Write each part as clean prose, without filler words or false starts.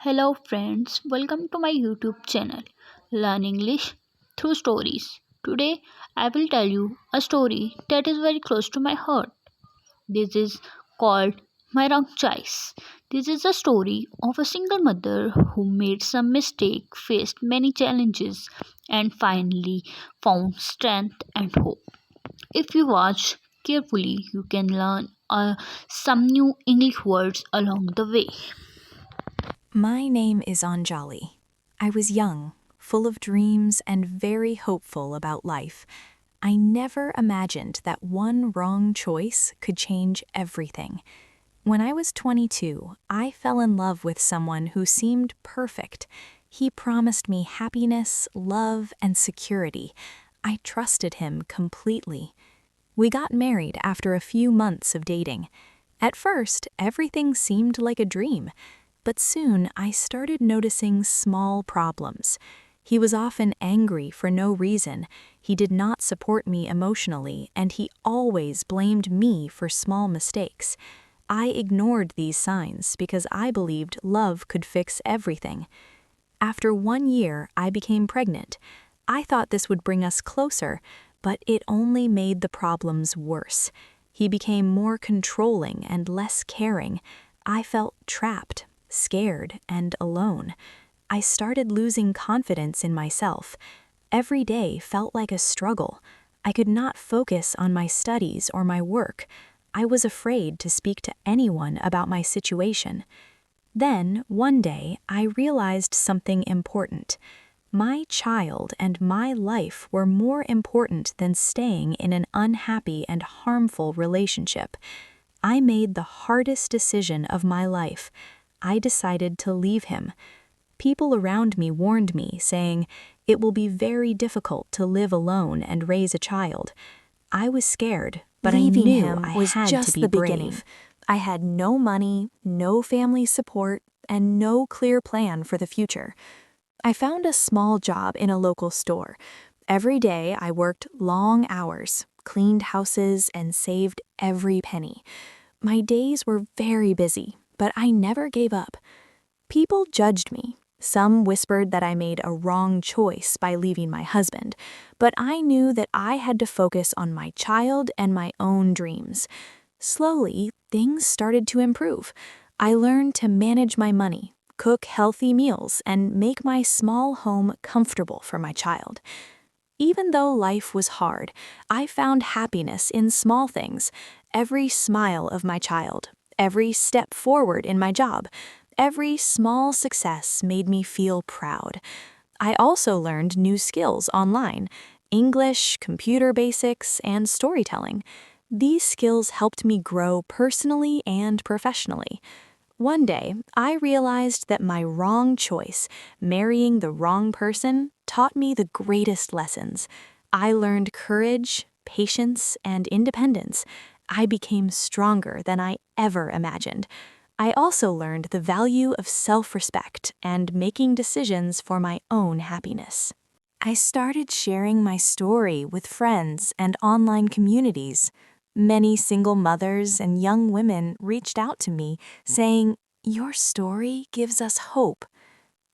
Hello, friends, welcome to my YouTube channel, Learn English through Stories. Today, I will tell you a story that is very close to my heart. This is called My Wrong Choice. This is a story of a single mother who made some mistake, faced many challenges, and finally found strength and hope. If you watch carefully, you can learn some new English words along the way. My name is Anjali. I was young, full of dreams, and very hopeful about life. I never imagined that one wrong choice could change everything. When I was 22, I fell in love with someone who seemed perfect. He promised me happiness, love, and security. I trusted him completely. We got married after a few months of dating. At first, everything seemed like a dream. But soon I started noticing small problems. He was often angry for no reason, he did not support me emotionally, and he always blamed me for small mistakes. I ignored these signs because I believed love could fix everything. After 1 year, I became pregnant. I thought this would bring us closer, but it only made the problems worse. He became more controlling and less caring. I felt trapped, scared, and alone. I started losing confidence in myself. Every day felt like a struggle. I could not focus on my studies or my work. I was afraid to speak to anyone about my situation. Then, one day, I realized something important. My child and my life were more important than staying in an unhappy and harmful relationship. I made the hardest decision of my life. I decided to leave him. People around me warned me, saying, "It will be very difficult to live alone and raise a child." I was scared, but Leaving I knew him I was had to just be the brave. beginning. I had no money, no family support, and no clear plan for the future. I found a small job in a local store. Every day I worked long hours, cleaned houses, and saved every penny. My days were very busy, but I never gave up. People judged me. Some whispered that I made a wrong choice by leaving my husband, but I knew that I had to focus on my child and my own dreams. Slowly, things started to improve. I learned to manage my money, cook healthy meals, and make my small home comfortable for my child. Even though life was hard, I found happiness in small things. Every smile of my child, every step forward in my job, every small success made me feel proud. I also learned new skills online: English, computer basics, and storytelling. These skills helped me grow personally and professionally. One day, I realized that my wrong choice, marrying the wrong person, taught me the greatest lessons. I learned courage, patience, and independence. I became stronger than I ever imagined. I also learned the value of self-respect and making decisions for my own happiness. I started sharing my story with friends and online communities. Many single mothers and young women reached out to me saying, "Your story gives us hope."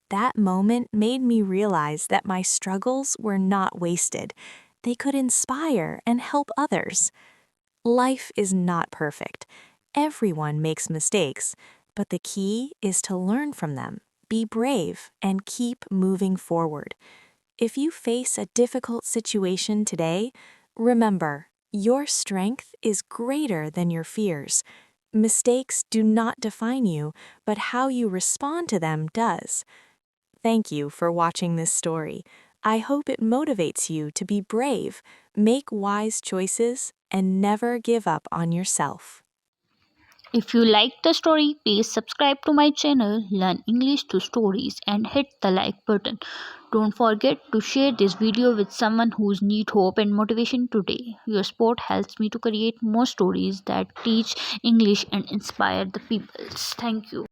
That moment made me realize that my struggles were not wasted. They could inspire and help others. Life is not perfect. Everyone makes mistakes, but the key is to learn from them, be brave, and keep moving forward. If you face a difficult situation today, remember, your strength is greater than your fears. Mistakes do not define you, but how you respond to them does. Thank you for watching this story. I hope it motivates you to be brave, make wise choices, and never give up on yourself. If you like the story, please subscribe to my channel, Learn English through Stories, and hit the like button. Don't forget to share this video with someone who's need hope and motivation today. Your support helps me to create more stories that teach English and inspire the peoples. Thank you.